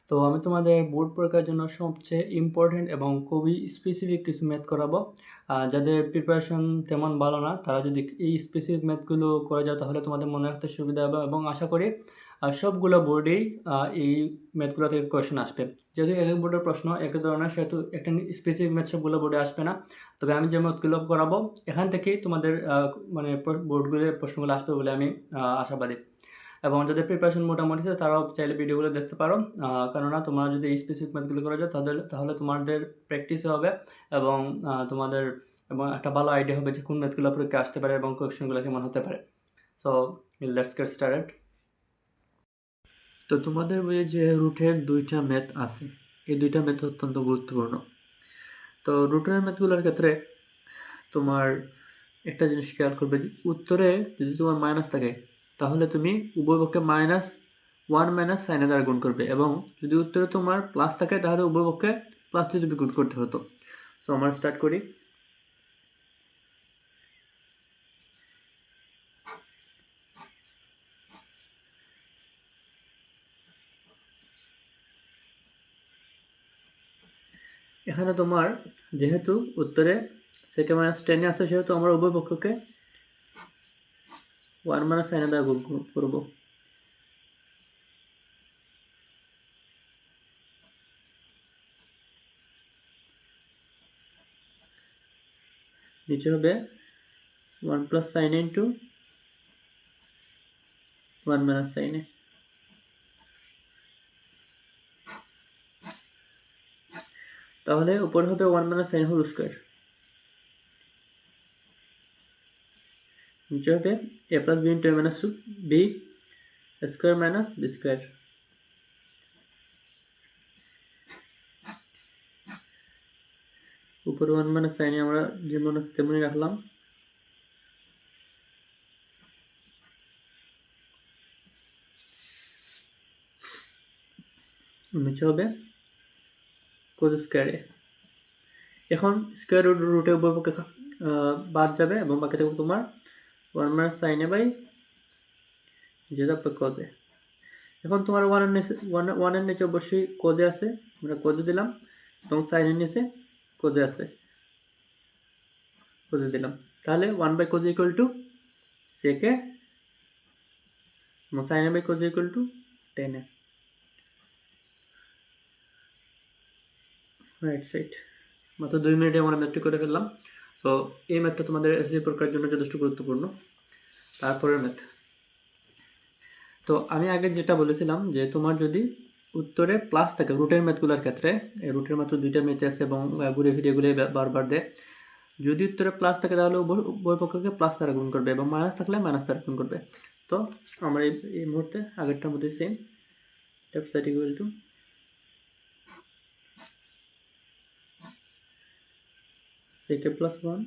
তো আমি তোমাদের বোর্ড পরীক্ষার জন্য সবচেয়ে ইম্পর্টেন্ট এবং খুবই স্পেসিফিক কিছু ম্যাথ করাবো। যাদের প্রিপারেশন তেমন ভালো না তারা যদি এই স্পেসিফিক ম্যাথগুলো করে যায় তাহলে তোমাদের মনে রাখতে সুবিধা হবে, এবং আশা করি সবগুলো বোর্ডেই এই ম্যাথগুলো থেকে কোয়েশন আসবে। যেহেতু এক এক বোর্ডের প্রশ্ন এক ধরনের, সেহেতু একটা স্পেসিফিক ম্যাথ সবগুলো বোর্ডে আসবে না। তবে আমি যে ম্যাথগুলো করাবো এখান থেকেই তোমাদের মানে বোর্ডগুলোর প্রশ্নগুলো আসবে বলে আমি আশাবাদী। এবং যাদের প্রিপারেশন মোটামুটি আছে তারাও চাইলে ভিডিওগুলো দেখতে পারো, কেননা তোমরা যদি এই স্পেসিফিক ম্যাথগুলো করে যাও তাহলে তোমাদের প্র্যাকটিসও হবে এবং তোমাদের এবং একটা ভালো আইডিয়া হবে যে কোন ম্যাথগুলো পরীক্ষা আসতে পারে এবং কোয়েশ্চেনগুলো কেমন হতে পারে। So let's get started. তো তোমাদের বইয়ে যে রুটের দুইটা ম্যাথ আছে, এই দুইটা ম্যাথ অত্যন্ত গুরুত্বপূর্ণ। তো রুটের ম্যাথগুলোর ক্ষেত্রে তোমার একটা জিনিস খেয়াল করবে যে উত্তরে যদি তোমার মাইনাস থাকে তাহলে তুমি উভয়পক্ষে -1 সাইনে দ্বারা গুণ করবে, এবং যদি উত্তরে তোমার প্লাস থাকে তাহলে উভয়পক্ষে প্লাস দিয়ে তুমি গুণ করতে হতো। সো আমরা স্টার্ট করি। এখানে তোমার যেহেতু উত্তরে সেকে -10 আছে সেহেতু আমরা উভয়পক্ষকে 1 সাইনে দ্বারা গুণ করবো। নিচে হবে 1 সাইন ইন্টু 1 সাইনে। তাহলে উপরে হবে 1 সাইন হোল স্কোয়ার, নিচে হবে a plus B into a minus B square minus B square. উপরে 1 সাইনে আমরা যেমন আছে তেমনই রাখলাম। নিচে হবে কোস স্কোয়ারে। এখন স্কোয়ার রুটে উভয়পক্ষে বাদ যাবে এবং বাকি থাকবে তোমার 1 সাইনে বাই যেটা কজে। এখন তোমার ওয়ানের নিচে অবশ্যই কোজে আছে, আমরা কোজে দিলাম, এবং সাইনের নিচে কোজে আছে, কোজে দিলাম। তাহলে 1/কোজে ইকুয়াল টু সেকে, এবং sine A by cos A equal to 10 right side. মাত্র 2 মিনিটে আমরা ম্যাথটি করে ফেললাম। সো এই ম্যাথটা তোমাদের এসএসসি পরীক্ষার জন্য যথেষ্ট গুরুত্বপূর্ণ। তারপরের ম্যাথ, তো আমি আগে যেটা বলেছিলাম যে তোমার যদি উত্তরে প্লাস থাকে রুটের ম্যাথগুলোর ক্ষেত্রে, এই রুটের মাত্র দুইটা ম্যাথ আছে এবং ঘুরে ফিরে বারবার দেয়। যদি উত্তরে প্লাস থাকে তাহলে উভয় পক্ষকে প্লাস দ্বারা গুণ করবে এবং মাইনাস থাকলে মাইনাস দ্বারা গুণ করবে। তো আমরা এই মুহূর্তে আগেরটার মধ্যে same left side equal to সেকে প্লাস 1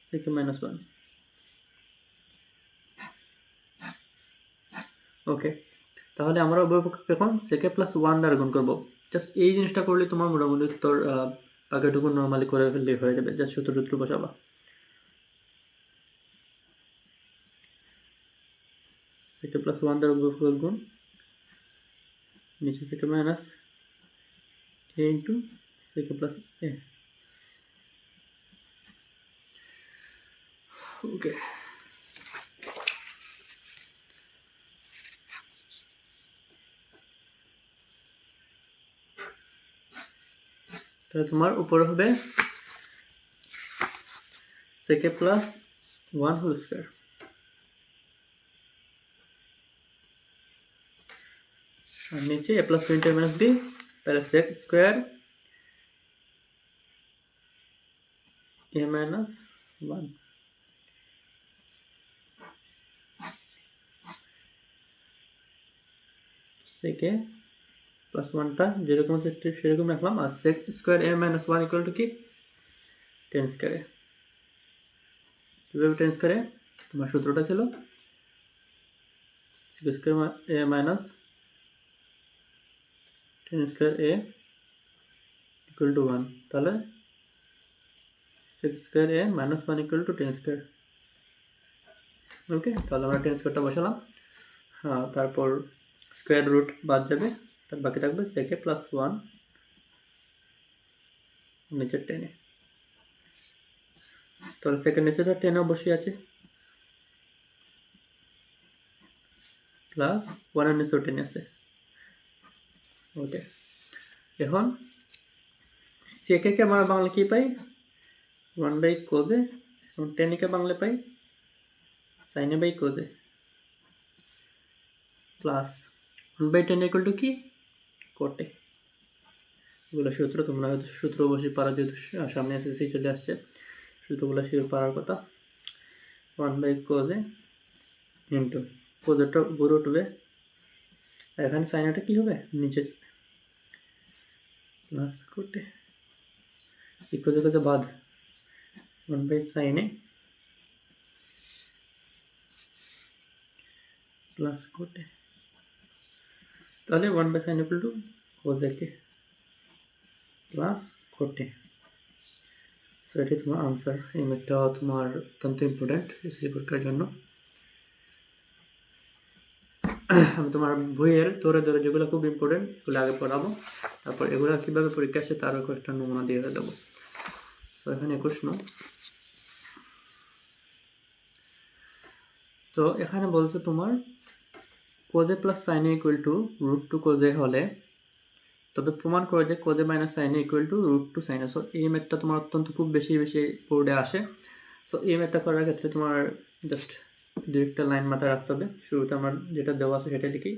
সেকে মাইনাস 1। ওকে, তাহলে আমরা উভয়পক্ষকে এখন সেকে প্লাস 1 দ্বারা গুণ করবো। জাস্ট এই জিনিসটা করলে তোমার মোটামুটি তোর বাকিটুকু নর্মালি করে ফেললেই হয়ে যাবে। জাস্ট সূত্র বসাবা। সেকে প্লাস 1 দ্বারা উভয়পক্ষকে গুণ, নিচে সেকে মাইনাস a ইন্টু সেকে প্লাস a। ওকে, তাহলে তোমার উপরে হবে সেকে প্লাস 1 হোল স্কোয়ার, আর নিচে a plus B into a minus B, তাহলে সেক স্কোয়ার a মাইনাস 1। সেকে প্লাস 1টা যেরকম আছে সেরকম রাখলাম, আর sec square a minus 1 equal to কি 10 স্কোয়ারে। কীভাবে 10 স্কোয়ারে? তোমার সূত্রটা ছিল sec square a minus 10 square a equal to 1, তাহলে sec square a minus 1 equal to 10 square. Okay, তাহলে আমরা 10 স্কোয়ারটা বসালাম। হ্যাঁ, তারপর স্কোয়ার রুট বাদ যাবে, তার বাকি থাকবে সেকে প্লাস 1 নিচের টেনে। তাহলে সেকেন্ড নিচে তো 10 অবশ্যই আছে, প্লাস 1 এর নিচেও 10 আছে। ওকে, এখন সেকে কে আমরা বাংলা কি পাই? 1/cos এ, এবং টেনকে বাংলা পাই sin a by cos A, plus 1/10 equal to কি? cot A. এগুলো সূত্র তোমরা হয়তো সূত্র অবশ্যই পারা, যেহেতু সামনে এসএসসি চলে আসছে, সূত্রগুলো শিওর পারার কথা। 1/cos এ ইন্টু cos এরটা উপরে উঠবে, আর এখানে sin এটা কি হবে? নিচে যাবে, প্লাস cot এ ইকুয়াল বাদ 1/sin a প্লাস cot এ। তাহলে 1/sin equal to cos a k plus cot A. So এটি তোমার আনসার। এই ম্যাথটা তোমার অত্যন্ত ইম্পর্টেন্ট এসএসসি পরীক্ষার জন্য। আমি তোমার বইয়ের ধরে ধরে যেগুলো খুব ইম্পর্টেন্ট এগুলো আগে পড়াবো, তারপর এগুলো কীভাবে পরীক্ষা আসে তারও কয়েকটা নমুনা দিয়ে দেবো। সো এখানে 21 নং। তো এখানে বলছে তোমার cos a plus sin a equal to √2 cos a হলে তবে প্রমাণ করে যে cos a minus sin a equal to √2 sin a। So এই ম্যাথটা তোমার অত্যন্ত খুব বেশি বোর্ডে আসে। সো এই ম্যাথটা করার ক্ষেত্রে তোমার জাস্ট দু একটা লাইন মাথায় রাখতে হবে। শুরুতে আমার যেটা দেওয়া আছে সেটা লিখি।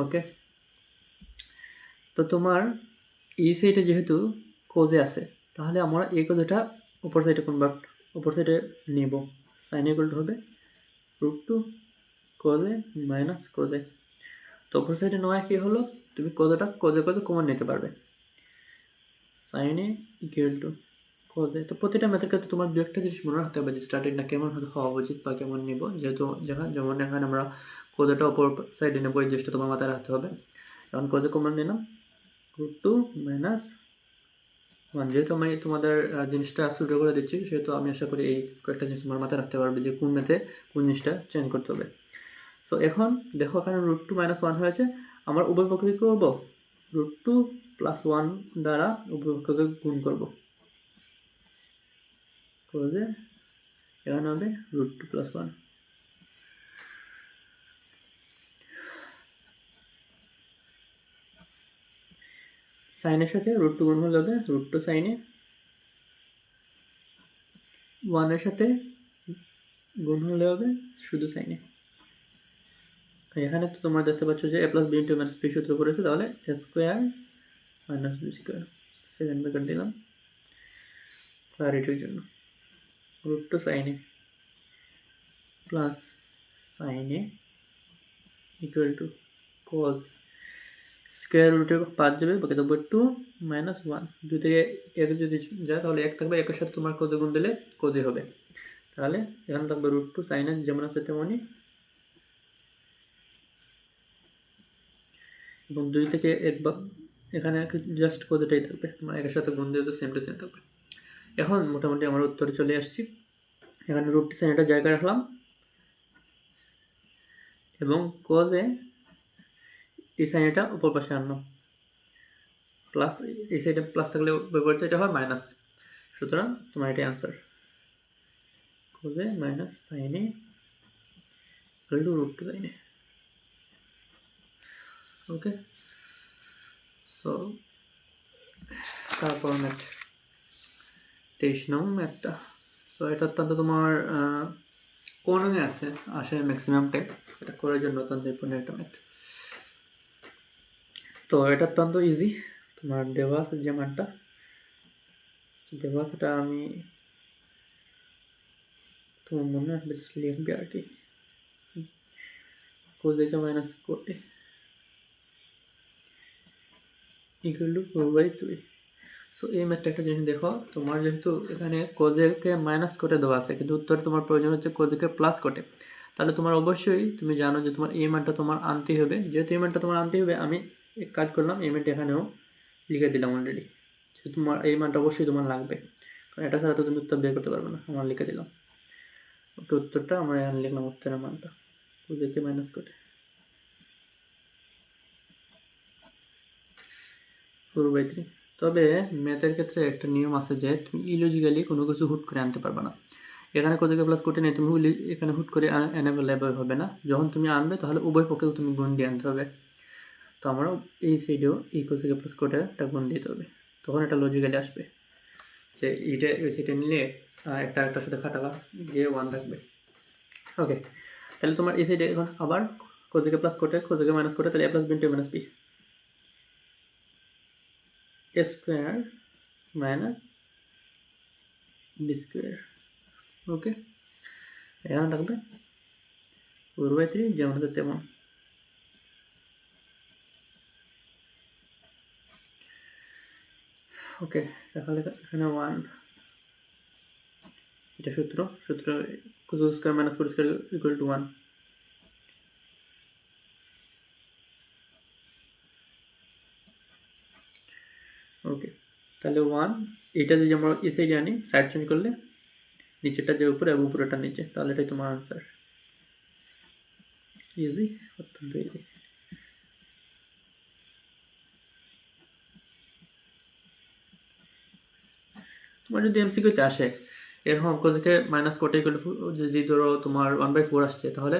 ওকে, তো তোমার এই সাইডে যেহেতু কোজে আছে, তাহলে আমরা এই কোজেটা উপর সাইডে কনভার্ট, উপর সাইডে নেব। সাইন ইকুয়াল টু হবে √2 কোজে মাইনাস কোজে। তো উপর সাইডে নেওয়া কি হলো, তুমি কোজেটা কোজে কমন নিতে পারবে। Sine A equal to cos A. তো প্রতিটা ম্যাথের ক্ষেত্রে তোমার দু একটা জিনিস মনে রাখতে হবে যে স্টার্টিংটা কেমন হওয়া উচিত বা কেমন নিব। যেহেতু যেমন এখানে আমরা কোজেটা উপর সাইডে নেবো, এই জিনিসটা তোমার মাথায় রাখতে হবে। এখন কোজে কমন নিলাম √2 মাইনাস 1। যেহেতু আমি তোমাদের জিনিসটা শুরু করে দিচ্ছি, সেহেতু আমি আশা করি এই কয়েকটা জিনিস তোমার মাথায় রাখতে পারবে যে কোন ম্যাথে কোন জিনিসটা চেঞ্জ করতে হবে। সো এখন দেখো এখানে √2 মাইনাস 1 হয়েছে, আমরা উভয় পক্ষকে কী করবো? √2 প্লাস 1 দ্বারা উভয় পক্ষকে গুণ করবো। করে এখানে হবে √2 প্লাস 1। সাইনের সাথে √2 গুণ হলে হবে √2 সাইনে, 1 এর সাথে গুণ হলে হবে শুধু সাইনে। এখানে তো তোমরা দেখতে পাচ্ছ যে a plus b into minus b সূত্র পড়েছে, তাহলে a square minus b square. Second bracket দিলাম ক্লারিটির জন্য। √2 সাইনে প্লাস সাইনে ইকুয়াল টু কজ স্কোয়ার রুটের 5 যাবে, বাকি থাকবে 2 মাইনাস 1। 2 থেকে 1 যদি যায় তাহলে 1 থাকবে, 1 এর সাথে তোমার কোজে গুণ দিলে কোজে হবে। তাহলে এখানে থাকবে √2 সাইনে যেমন আছে তেমনই, এবং 2 থেকে 1 এখানে জাস্ট কোজেটাই থাকবে, তোমার 1 এর সাথে গুণ দিয়ে তো সেম টু সেম থাকবে। এখন মোটামুটি আমার উত্তরে চলে আসছি। এখানে √2 সাইনটা জায়গায় রাখলাম, এবং কোজে এই সাইনটা উপর পাশে আনলাম, প্লাস এই সাইডে প্লাস থাকলে বিপরীত সাইডে হয় মাইনাস। সুতরাং তোমার এটাই answer, cos A minus sine A equal to √2 sine A. Okay, so তারপর ম্যাথ 23 নং ম্যাথটা। সো এটা অত্যন্ত তোমার কোন রঙে আসে ম্যাক্সিমাম টাইম, এটা করার জন্য অত্যন্ত ইম্পর্টেন্ট একটা ম্যাথ। তো এটা অত্যন্ত ইজি, তোমার দেওয়া আছে যে মানটা দেওয়া আছে সেটা আমি তোমার মনে রাখবে, লিখবে আর কি। Cos A minus cot A equal to 4/3। So এই ম্যাথটা একটা জিনিস দেখো, তোমার যেহেতু এখানে কোজেকে মাইনাস কোটে দেওয়া আছে, কিন্তু উত্তরে তোমার প্রয়োজন হচ্ছে কোজেকে প্লাস কোটে। তাহলে তোমার অবশ্যই তুমি জানো যে তোমার এই মানটা তোমার আনতেই হবে। যেহেতু এই মানটা তোমার আনতেই হবে, আমি এক কাজ করলাম, এই মানটা এখানেও লিখে দিলাম অলরেডি, যে তোমার এই মানটা অবশ্যই তোমার লাগবে, কারণ এটা ছাড়া তো তুমি উত্তর বের করতে পারবে না। আমার লিখে দিলাম। ওকে, উত্তরটা আমরা এখানে লিখলাম, উত্তরের মানটা ওদেরকে মাইনাস করে 4/3। তবে ম্যাথের ক্ষেত্রে একটা নিয়ম আছে যে তুমি ইলজিক্যালি কোনো কিছু হুট করে আনতে পারবে না। এখানে কোজেকে প্লাস কোটে নেই, তুমি এখানে হুট করে অ্যাভেলেবল হবে না। যখন তুমি আনবে তাহলে উভয় পক্ষে তুমি গুণ দিয়ে আনতে হবে। তো আমরা এই সাইডেও এই কোজেকে প্লাস কোটে একটা গুণ দিতে হবে, তখন এটা লজিক্যালি আসবে যে এইটা ওই সাইডে নিলে একটা একটার সাথে কাটা গিয়ে 1 থাকবে। ওকে, তাহলে তোমার এই সাইডে এখন আবার কোজেকে প্লাস কোটে কোজেকে মাইনাস কোটে, তাহলে a plus b into minus b square minus b square. Okay, এখানে থাকবে 4/3 যেমন আছে তেমন। ওকে, তাহলে এখানে 1, এটা সূত্র cos square minus coat square equal to 1। ওকে, তাহলে 1, এটা যদি আমরা এই সাইডে আনি, সাইড চেঞ্জ করলে নিচেরটা যে উপরে এবং উপরেটা নিচে, তাহলে এটাই তোমার আনসার। ইজি, অত্যন্ত ইজি। তোমার যদি এমসিকিউতে আসে এরকম কোজেকে মাইনাস কোট ইকুয়াল টু, যদি ধরো তোমার 1/4 আসছে, তাহলে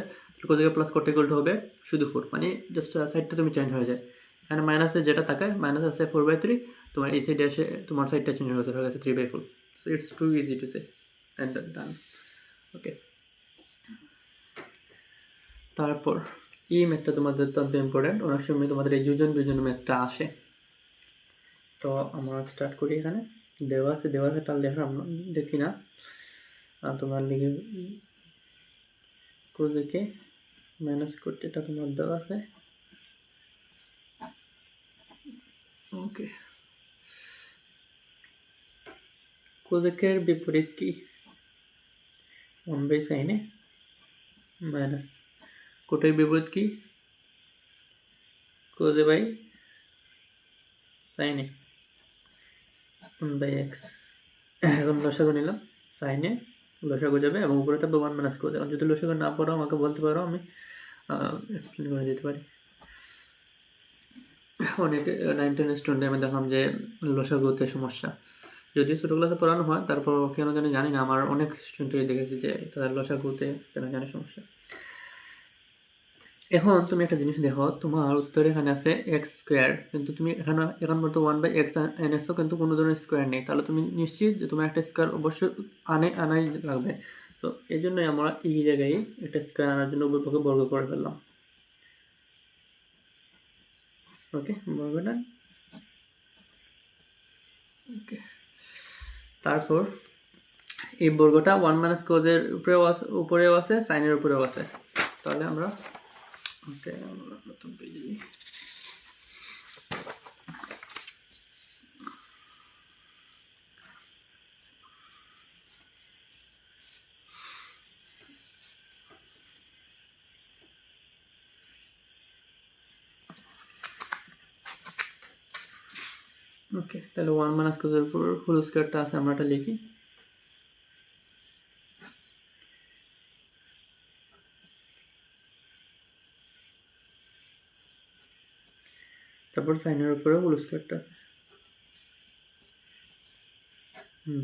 কোজেকে প্লাস কোট ইকুয়াল টু হবে শুধু 4, মানে জাস্ট সাইডটা তুমি চেঞ্জ হয়ে যায়। এখানে মাইনাসে যেটা থাকে, মাইনাস আছে 4/3, তোমার এই সাইডে এসে তোমার সাইডটা চেঞ্জ হয়ে গেছে 3/4। So it's too easy to say and done. Okay, তারপর এই ম্যাথটা তোমাদের অত্যন্ত ইম্পর্টেন্ট, অনেক সময় তোমাদের এই যোজন বিজন ম্যাথটা আসে। তো আমরা স্টার্ট করি। এখানে দেওয়া আছে তার লেখা আমরা দেখি না, তোমার লিখে কোজেকে মাইনাস করতে, এটা তোমার দেওয়া আছে। ওকে, কোজেকের বিপরীত কি? 1/sin a মাইনাস কোটের বিপরীত কি? কোজে বাই sin a 1/x। এখন লসাগু নিলাম, sin a লসাগু যাবে এবং উপরে থাকবে 1 মাইনাস কোজ। এখন যদি লসাগু না পড়ো আমাকে বলতে পারো, আমি এক্সপ্লেন করে দিতে পারি। অনেকে 9-10 স্টুডেন্টে আমি দেখলাম যে লসাগুতে সমস্যা, যদিও ছোটো ক্লাসে পড়ানো হয়, তারপর কেন জানি না, আমার অনেক স্টুডেন্টই দেখেছি যে তাদের লসাগুতে কেন জানি সমস্যা। এখন তুমি একটা জিনিস দেখো, তোমার উত্তরে এখানে আছে এক্স স্কোয়ার, কিন্তু তুমি এখন মতো 1/x এনেছো, কিন্তু কোনো ধরনের স্কোয়ার নেই, তাহলে তুমি নিশ্চিত যে তোমার একটা স্কোয়ার অবশ্যই আনাই লাগবে। সো এই জন্যই আমরা এই জায়গায় একটা স্কোয়ার আনার জন্য উভয় পক্ষে বর্গ করে ফেললাম। ওকে, বর্গটা। ওকে, তারপর এই বর্গটা 1 মাইনাস কোজের উপরেও আছে, সাইনের উপরেও আছে, তাহলে আমরা ওকে নতুন পেজে যাই। ওকে, তাহলে 1 মাইনাস কোজের উপর হোল স্কয়ারটা আছে, আমরা এটা লিখি। তারপর সাইনের উপরে হোল স্কয়ারটা আছে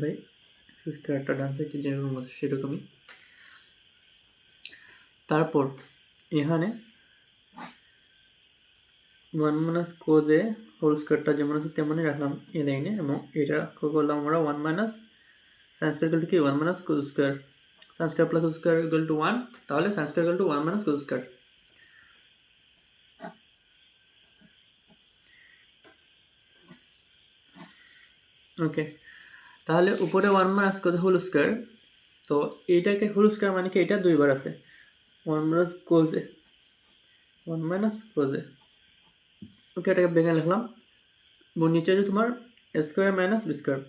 বাই স্কয়ারটা ডান সাইডে যেরকম আছে সেরকমই। তারপর এখানে 1 মাইনাস কোজে হোল স্কয়ারটা যেমন আছে তেমনই রাখলাম এই লাইনে, এবং এটা করলাম আমরা 1 minus sine square equal to কি 1 minus cos square, sine square plus cos square equal to 1, তাহলে sine square equal to 1 minus cos square. Okay, তাহলে উপরে 1 মাইনাস কোজ হোল স্কয়ার, তো এইটাকে হোল স্কয়ার মানে কি, এটা দুইবার আছে 1 মাইনাস কোজে 1 মাইনাস কোজে। ওকে, এটাকে ভেঙে লিখলাম, এবং নিচে যে তোমার স্কোয়ার মাইনাস বি স্কোয়ার,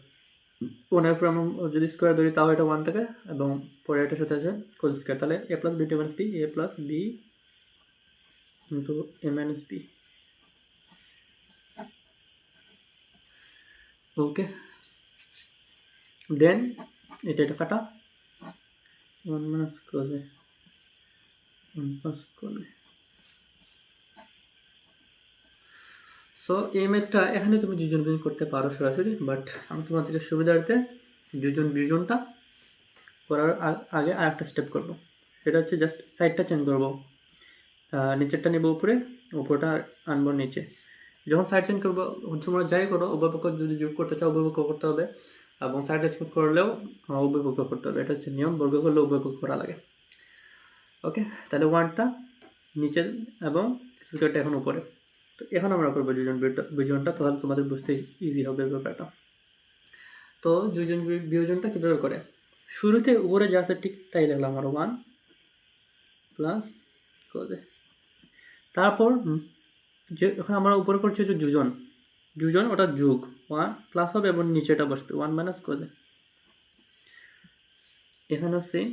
ওয়ানের উপর আমরা যদি স্কোয়ার ধরি তাও এটা 1 থাকে এবং পরে এটার সাথে আছে কোল স্কোয়ার, তাহলে a plus B minus B, A plus B into A minus B. Okay, then এটা কাটা 1 মাইনাস কোজ এ 1 প্লাস কোজ এ। সো এই ম্যাথটা এখানে তুমি যোজন বিয়োজন করতে পারো সরাসরি, বাট আমি তোমাদেরকে সুবিধার্থে যোজন বিয়োজনটা করার আগে আর একটা স্টেপ করব। সেটা হচ্ছে জাস্ট সাইডটা চেঞ্জ করব, নিচেরটা নেব উপরে, উপরটা আনবো নিচে। যখন সাইড চেঞ্জ করবো তোমরা যাই করো, উভয়পক্ষ যদি যোগ করতে চাও উভয়পক্ষ করতে হবে, এবং সাইড চেঞ্জ করলেও উভয়পক্ষ করতে হবে। এটা হচ্ছে নিয়ম, বর্গ করলে উভয়পক্ষ করা লাগে। ওকে, তাহলে 1টা নিচে এবং স্কোয়ারটা এখন উপরে। তো এখন আমরা করবো যোজন বিয়োজনটা, তাহলে তোমাদের বুঝতে ইজি হবে ব্যাপারটা। তো যোজন বিয়োজনটা কীভাবে করে, শুরুতে উপরে যা আছে ঠিক তাই লিখলাম, আমার 1 প্লাস কোজে। তারপর যে এখন আমরা উপরে করছি যে যোজন ওটা যোগ 1 প্লাস হবে এবং নিচেটা বসবে 1 মাইনাস কোজে। এখানে সেম,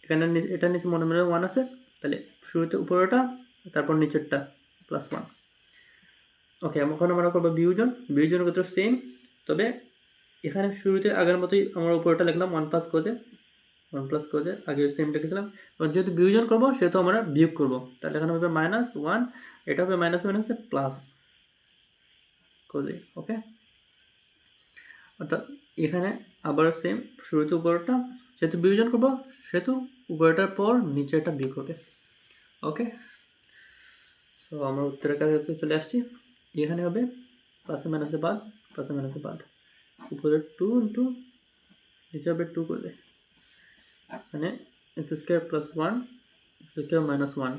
এখানে এটা নিচে মনে 1 আছে, তাহলে শুরুতে উপরেটা তারপর নিচেরটা প্লাস 1। ওকে, এখন আমরা করবো বিয়োজন করতে সেম, তবে এখানে শুরুতে আগের মতোই আমরা উপরেটা লিখলাম 1 প্লাস কোজে আগে সেম লিখেছিলাম। এবং যেহেতু বিয়োজন করবো সেহেতু আমরা বিয়োগ করবো, তাহলে এখানে হবে -1, এটা হবে মাইনাসে প্লাস কোজে। ওকে, অর্থাৎ এখানে আবার সেম, শুরুতে উপরেরটা যেহেতু বিয়োজন করবো সেহেতু উপরেটার পর নিচেরটা বিয়োগ হবে। ওকে, সো আমরা উত্তরের কাছে চলে আসছি। এখানে হবে প্লাসে মাইনাসে বাদ, উপরে 2 ইন্টু নিচে হবে 2 কোজে, মানে x square plus 1 x square minus 1,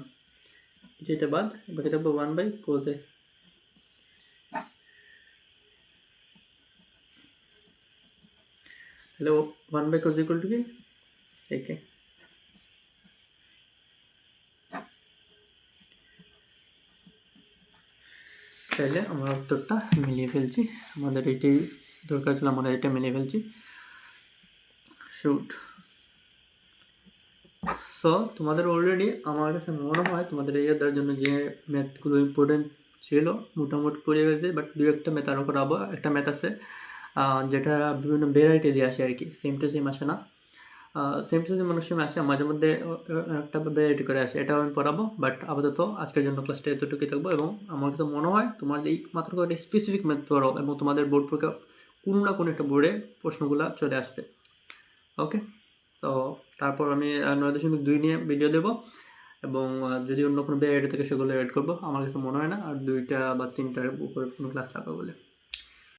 এটা বাদ, বাকিটা হবে 1 বাই কোজে। তাহলে 1 বাই কোজ ইকুয়াল টু কি সেকে। তাহলে আমরা উত্তরটা মিলিয়ে ফেলছি, আমাদের এটাই দরকার ছিল, আমরা এটা মিলিয়ে ফেলছি। শুট। সো তোমাদের অলরেডি আমার কাছে মনে হয় তোমাদের এই দেওয়ার জন্য যে ম্যাথগুলো ইম্পর্টেন্ট ছিল মোটামুটি পড়ে গেছে, বাট দু একটা ম্যাথ আরও করাবো। একটা ম্যাথ আছে যেটা বিভিন্ন ভ্যারাইটি দিয়ে আসে আর কি, সেম টু সেম আসে না। সেম টু সেম অনেক সময় আসে, মাঝে মধ্যে একটা ভ্যারাইটি করে আসে, এটাও আমি পড়াবো। বাট আপাতত আজকের জন্য ক্লাসটা এতটুকুই থাকবো। এবং আমার কাছে মনে হয় তোমার এই মাত্র একটা স্পেসিফিক ম্যাথ পড়ো এবং তোমাদের বোর্ড পরীক্ষা কোনো না কোনো একটা বোর্ডে প্রশ্নগুলো চলে আসবে। ওকে, তো তারপর আমি 9.2 নিয়ে ভিডিও দেবো, এবং যদি অন্য কোনো ভ্যারাইটি থেকে সেগুলো অ্যাড করবো। আমার কাছে মনে হয় না আর 2টা বা 3টার উপরে কোনো ক্লাস থাকবে বলে।